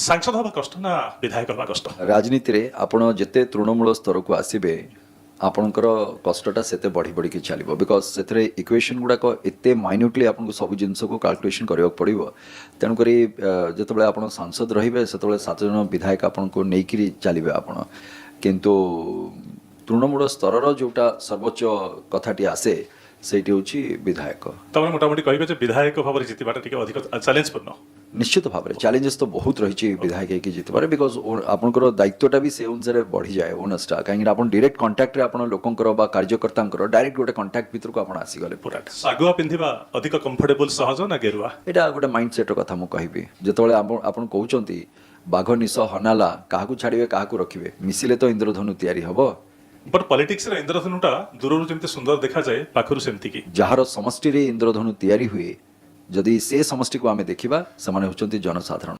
सांसद हवा कष्ट ना विधायक हवा कष्ट राजनीति रे आपण जेते तृणमूल स्तर को आसीबे आपणकर कष्टटा सेते बढ़ी बढ़ी चलो बिकज से इक्वेशन गुड़ाक एत माइन्यूटली आपको सब जिनस को कैलकुलेशन करने पड़ो तेणुक जो आप सांसद रे से 7 जन विधायक आपको नहीं चलिए आपण किंतु तृणमूल स्तर जोटा सर्वोच्च कथाटी आसे सेठी हूँ विधायक तब मोटामोटी कहे विधायक भाव में जितवाटा अधिक चैलेंज पूर्ण निश्चित भाव में चैलेंजेस तो बहुत रही विधायक की जितबार बिकज आपंकर दायित्वटा भी से अनुसार बढ़ी जाए ओनसटा कहीं आप डायरेक्ट कंटाक्ट रे आपण लोकंकर बा कार्यकर्ता डायरेक्ट गोटे कंटाक्ट भीतर को आप आसीगले पूरा सागुआ पिंधिबा अधिक कंफर्टेबल सहज ना गेरुआ एटा गोटे माइंड सेट कथा मु कहबी जेतबेले आपण कहउचंती बाघ निश हनाला काहाकू छाड़िबे काहाकू रखिबे मिसिले तो इंद्रधनु तैयारी हबो बट पॉलिटिक्स रे इंद्रधनुटा दूरରୁ ଯେମିତି ସୁନ୍ଦର ଦେଖାଯାଏ ପାଖରୁ ସେମିତି କି ଯାହାର ସମଷ୍ଟି ରେ इंद्रधनु तैयारी हुए जदि से समष्टि को आमे देखिबा ସେମାନେ होचंती जनसाधारण।